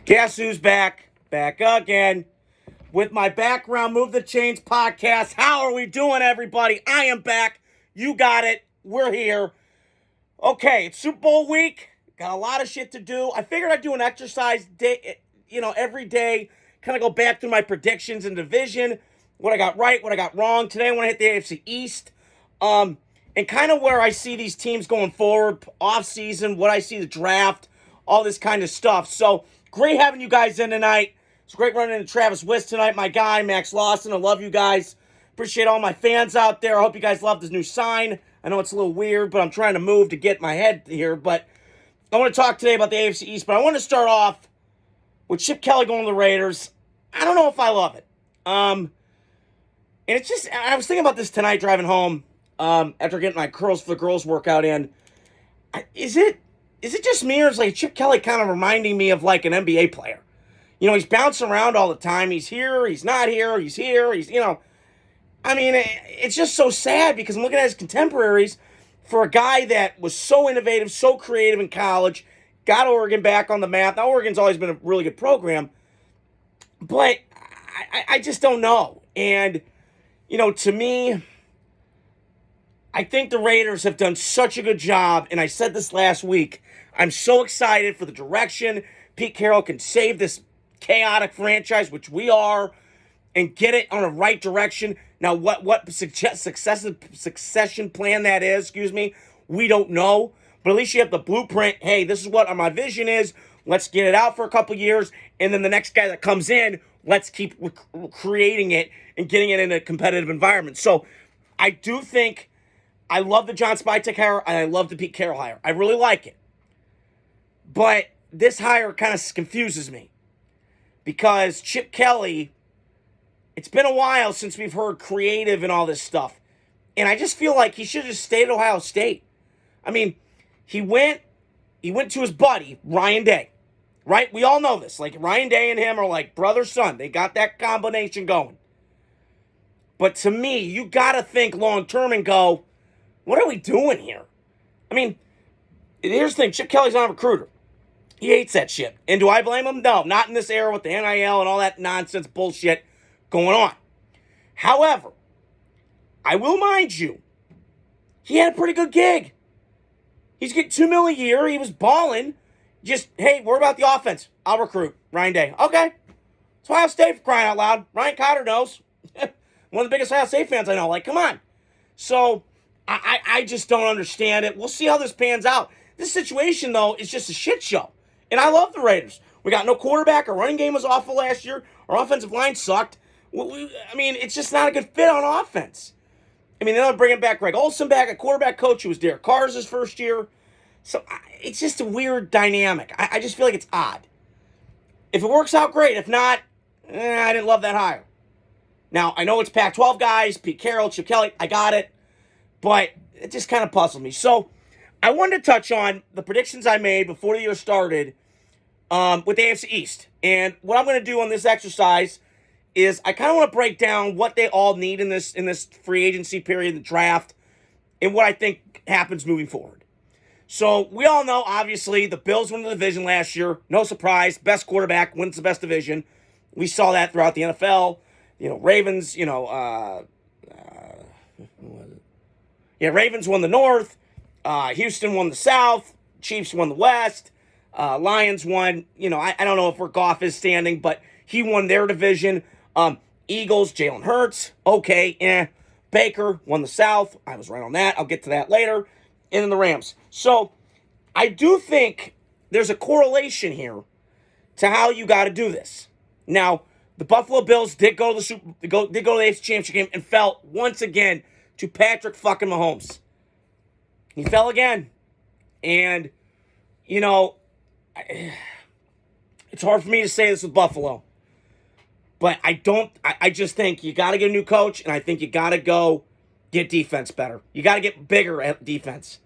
Guess who's back? Back again with my background Move the Chains podcast. How are we doing, everybody? I am back. You got it. We're here. Okay, it's Super Bowl week. Got a lot of shit to do. I figured I'd do an exercise day, every day. Kind of go back through my predictions and division. What I got right, what I got wrong. Today I want to hit the AFC East. And kind of where I see these teams going forward, offseason, what I see the draft, all this kind of stuff. So, great having you guys in tonight. It's great running into Travis Wiss tonight, my guy, Max Lawson. I love you guys. Appreciate all my fans out there. I hope you guys love this new sign. I know it's a little weird, but I'm trying to move to get my head here. But I want to talk today about the AFC East, but I want to start off with Chip Kelly going to the Raiders. I don't know if I love it. And it's just, I was thinking about this tonight driving home. After getting my Curls for the Girls workout in, is it just me, or is like Chip Kelly kind of reminding me of like an NBA player? You know, he's bouncing around all the time. He's here, he's not here, he's here, it's just so sad because I'm looking at his contemporaries for a guy that was so innovative, so creative in college, got Oregon back on the map. Now, Oregon's always been a really good program, but I just don't know. And, to me, I think the Raiders have done such a good job, and I said this last week. I'm so excited for the direction Pete Carroll can save this chaotic franchise, which we are, and get it on the right direction. Now, what succession plan that is, we don't know. But at least you have the blueprint. Hey, this is what my vision is. Let's get it out for a couple years, and then the next guy that comes in, let's keep creating it and getting it in a competitive environment. So I do think I love the John Spytek hire, and I love the Pete Carroll hire. I really like it. But this hire kind of confuses me. Because Chip Kelly, it's been a while since we've heard creative and all this stuff. And I just feel like he should have just stayed at Ohio State. I mean, he went to his buddy, Ryan Day. Right? We all know this. Like, Ryan Day and him are like brother-son. They got that combination going. But to me, you got to think long-term and go, what are we doing here? I mean, here's the thing. Chip Kelly's not a recruiter. He hates that shit. And do I blame him? No, not in this era with the NIL and all that nonsense bullshit going on. However, I will mind you, he had a pretty good gig. He's getting $2 million a year. He was balling. Just, hey, worry about the offense. I'll recruit Ryan Day. Okay. It's Ohio State, for crying out loud. Ryan Cotter knows. One of the biggest Ohio State fans I know. Like, come on. So I just don't understand it. We'll see how this pans out. This situation, though, is just a shit show. And I love the Raiders. We got no quarterback. Our running game was awful last year. Our offensive line sucked. It's just not a good fit on offense. They're bringing back Greg Olson back, a quarterback coach who was Derek Carr's first year. So it's just a weird dynamic. I just feel like it's odd. If it works out, great. If not, I didn't love that hire. Now, I know it's Pac-12 guys, Pete Carroll, Chip Kelly. I got it. But it just kind of puzzled me. So I wanted to touch on the predictions I made before the year started with the AFC East. And what I'm going to do on this exercise is I kind of want to break down what they all need in this free agency period, the draft, and what I think happens moving forward. So we all know, obviously, the Bills won the division last year. No surprise. Best quarterback wins the best division. We saw that throughout the NFL. Ravens, Ravens won the North. Houston won the South. Chiefs won the West. Lions won, I don't know if where Goff is standing, but he won their division. Eagles, Jalen Hurts. Okay, Baker won the South. I was right on that. I'll get to that later. And then the Rams. So I do think there's a correlation here to how you got to do this. Now, the Buffalo Bills did go to the AFC Championship game and fell once again to Patrick fucking Mahomes. He fell again. And, it's hard for me to say this with Buffalo. But I just think you got to get a new coach, and I think you got to go get defense better. You got to get bigger at defense.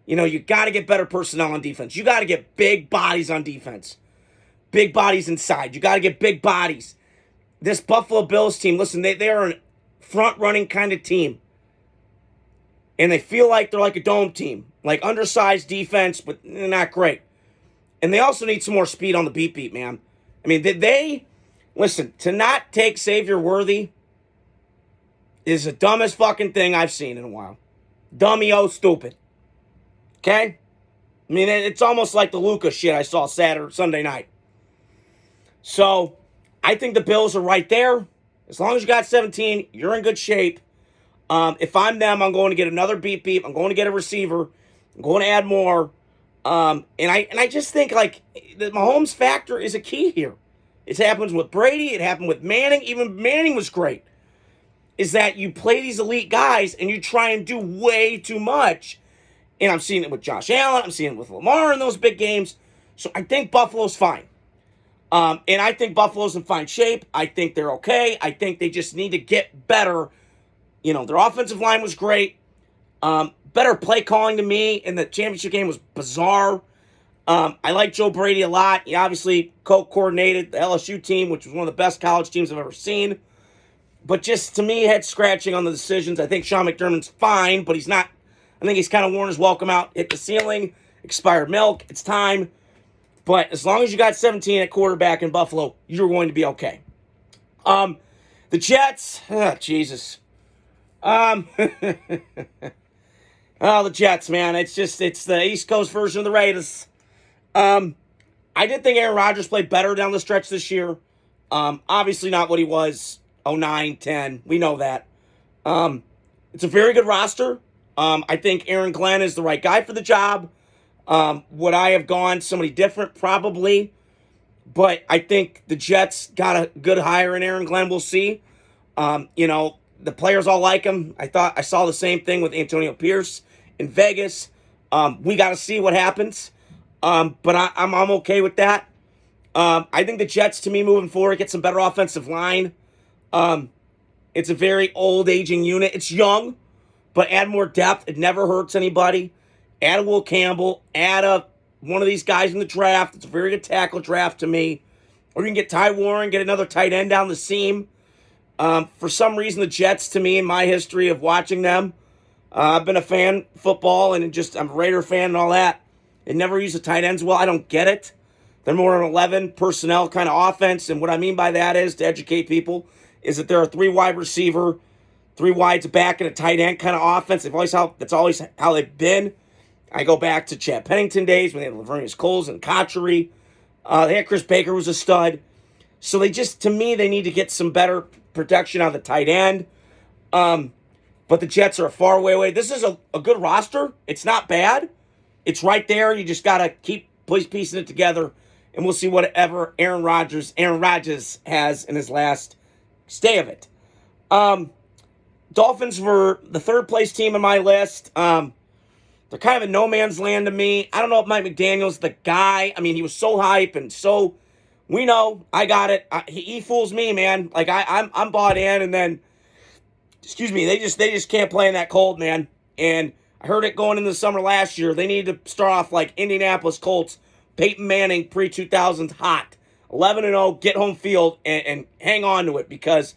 You got to get better personnel on defense. You got to get big bodies on defense. Big bodies inside. You got to get big bodies. This Buffalo Bills team, listen, they are a front-running kind of team. And they feel like they're like a dome team. Like undersized defense, but not great. And they also need some more speed on the beat, man. I mean, listen, to not take Xavier Worthy is the dumbest fucking thing I've seen in a while. Dummy-o stupid. Okay? I mean, it's almost like the Luka shit I saw Sunday night. So, I think the Bills are right there. As long as you got 17, you're in good shape. If I'm them, I'm going to get another beep. I'm going to get a receiver. I'm going to add more. And I just think, like, the Mahomes factor is a key here. It happens with Brady. It happened with Manning. Even Manning was great. Is that you play these elite guys and you try and do way too much. And I'm seeing it with Josh Allen. I'm seeing it with Lamar in those big games. So I think Buffalo's fine. And I think Buffalo's in fine shape. I think they're okay. I think they just need to get better. You know, their offensive line was great. Better play calling to me in the championship game was bizarre. I like Joe Brady a lot. He obviously co-coordinated the LSU team, which was one of the best college teams I've ever seen. But just, to me, head scratching on the decisions. I think Sean McDermott's fine, but he's not. I think he's kind of worn his welcome out. Hit the ceiling. Expired milk. It's time. But as long as you got 17 at quarterback in Buffalo, you're going to be okay. The Jets. Oh, Jesus. Oh, the Jets, man. It's the East Coast version of the Raiders. I did think Aaron Rodgers played better down the stretch this year. Obviously not what he was 09, 10. We know that. It's a very good roster. I think Aaron Glenn is the right guy for the job. Would I have gone somebody different? Probably. But I think the Jets got a good hire in Aaron Glenn. We'll see. The players all like him. I saw the same thing with Antonio Pierce in Vegas. We got to see what happens. But I'm okay with that. I think the Jets, to me, moving forward, get some better offensive line. It's a very old, aging unit. It's young, but add more depth. It never hurts anybody. Add a Will Campbell. Add one of these guys in the draft. It's a very good tackle draft to me. Or you can get Ty Warren, get another tight end down the seam. For some reason, the Jets, to me, in my history of watching them, I've been a fan of football, and I'm a Raider fan and all that. They never use the tight ends well. I don't get it. They're more an 11 personnel kind of offense, and what I mean by that is, to educate people, is that they're a 3 wide receiver, 3 wides back, and a tight end kind of offense. That's always how they've been. I go back to Chad Pennington days when they had Laveranues Coles and Cotchery. They had Chris Baker, who was a stud. So to me, they need to get some better protection on the tight end. But the Jets are a far way away. This is a good roster. It's not bad. It's right there. You just got to keep piecing it together, and we'll see whatever Aaron Rodgers has in his last stay of it. Dolphins were the third place team on my list. They're kind of in no man's land to me. I don't know if Mike McDaniel's the guy. I mean, he was so hype and so. We know. I got it. He fools me, man. Like I'm bought in, and then, excuse me, they just can't play in that cold, man. And I heard it going into the summer last year. They need to start off like Indianapolis Colts, Peyton Manning pre-2000s hot, 11-0, get home field and hang on to it, because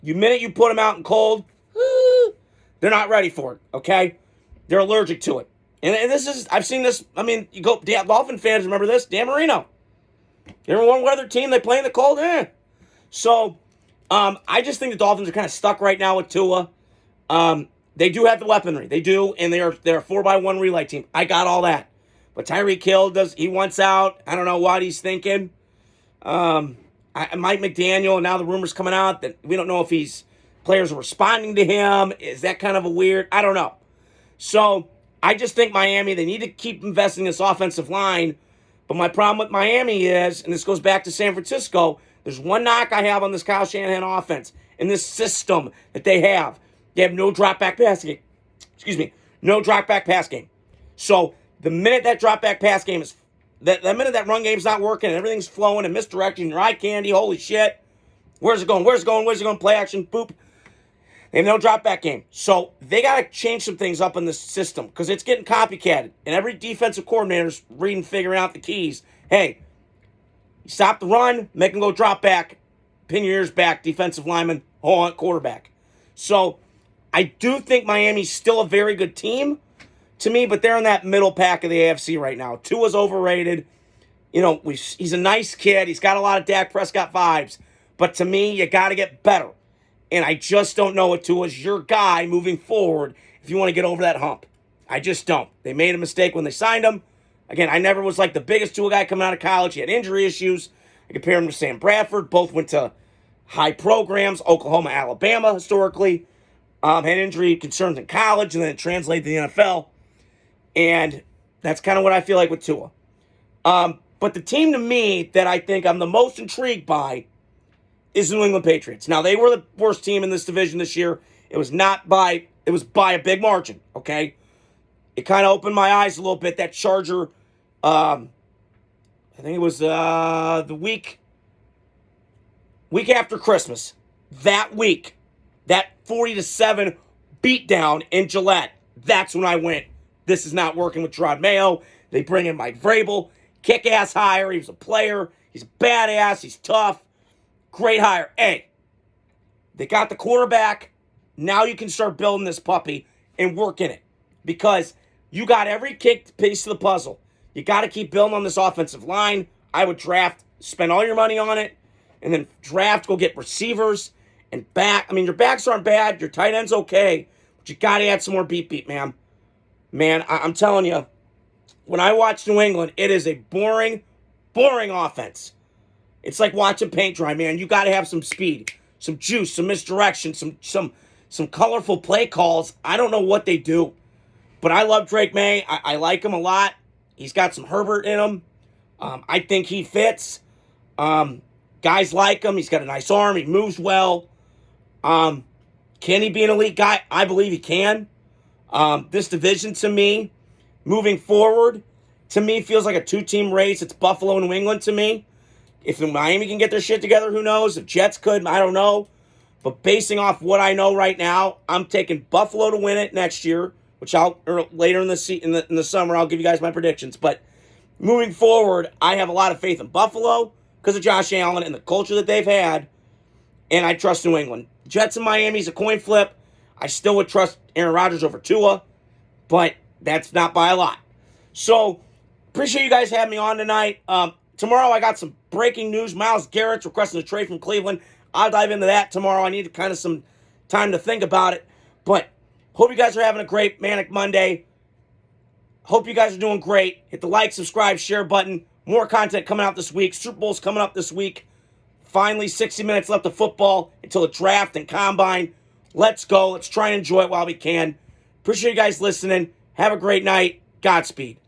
the minute you put them out in cold, they're not ready for it. Okay, they're allergic to it. And I've seen this. I mean, you go, Dolphin fans remember this. Dan Marino. You ever one weather team, they play in the cold? So, I just think the Dolphins are kind of stuck right now with Tua. They do have the weaponry. They do, and they're a 4x1 relay team. I got all that. But Tyreek Hill he wants out. I don't know what he's thinking. Mike McDaniel, and now the rumors coming out that we don't know if players are responding to him. Is that kind of a weird? I don't know. So, I just think Miami, they need to keep investing in this offensive line. But my problem with Miami is, and this goes back to San Francisco, there's one knock I have on this Kyle Shanahan offense and this system that they have. They have no drop-back passing game. Excuse me. No drop-back pass game. So the minute that drop-back pass game is, the minute that run game's not working and everything's flowing and misdirection, your eye candy, holy shit. Where's it going? Where's it going? Where's it going? Play action, boop. They have no drop-back game. So they got to change some things up in this system, because it's getting copycatted. And every defensive coordinator's reading, figuring out the keys. Hey, you stop the run, make them go drop back, pin your ears back, defensive lineman, hold on, quarterback. So I do think Miami's still a very good team to me, but they're in that middle pack of the AFC right now. Tua's overrated. he's a nice kid. He's got a lot of Dak Prescott vibes. But to me, you got to get better. And I just don't know if Tua's your guy moving forward if you want to get over that hump. I just don't. They made a mistake when they signed him. Again, I never was like the biggest Tua guy coming out of college. He had injury issues. I compare him to Sam Bradford. Both went to high programs, Oklahoma, Alabama, historically. Had injury concerns in college, and then it translated to the NFL. And that's kind of what I feel like with Tua. But the team to me that I think I'm the most intrigued by is the New England Patriots. Now, they were the worst team in this division this year. It was by a big margin, okay? It kind of opened my eyes a little bit. That Charger, I think it was the week after Christmas. That week, that 40-7 beatdown in Gillette. That's when I went, this is not working with Gerard Mayo. They bring in Mike Vrabel. Kick-ass hire. He was a player. He's a badass. He's tough. Great hire. Hey, they got the quarterback. Now you can start building this puppy and work in it. Because you got every piece of the puzzle. You got to keep building on this offensive line. I would draft, spend all your money on it, and then draft, go get receivers and back. I mean, your backs aren't bad. Your tight end's okay. But you got to add some more beat, man. Man, I'm telling you, when I watch New England, it is a boring offense. It's like watching paint dry, man. You got to have some speed, some juice, some misdirection, some colorful play calls. I don't know what they do, but I love Drake May. I like him a lot. He's got some Herbert in him. I think he fits. Guys like him. He's got a nice arm. He moves well. Can he be an elite guy? I believe he can. This division, to me, moving forward, to me, feels like a two-team race. It's Buffalo and New England to me. If Miami can get their shit together, who knows? If Jets could, I don't know. But basing off what I know right now, I'm taking Buffalo to win it next year, which later in the summer, I'll give you guys my predictions. But moving forward, I have a lot of faith in Buffalo because of Josh Allen and the culture that they've had, and I trust New England. Jets and Miami is a coin flip. I still would trust Aaron Rodgers over Tua, but that's not by a lot. So, appreciate you guys having me on tonight. Tomorrow I got some breaking news. Myles Garrett's requesting a trade from Cleveland. I'll dive into that tomorrow. I need kind of some time to think about it. But hope you guys are having a great Manic Monday. Hope you guys are doing great. Hit the like, subscribe, share button. More content coming out this week. Super Bowl's coming up this week. Finally, 60 minutes left of football until the draft and combine. Let's go. Let's try and enjoy it while we can. Appreciate you guys listening. Have a great night. Godspeed.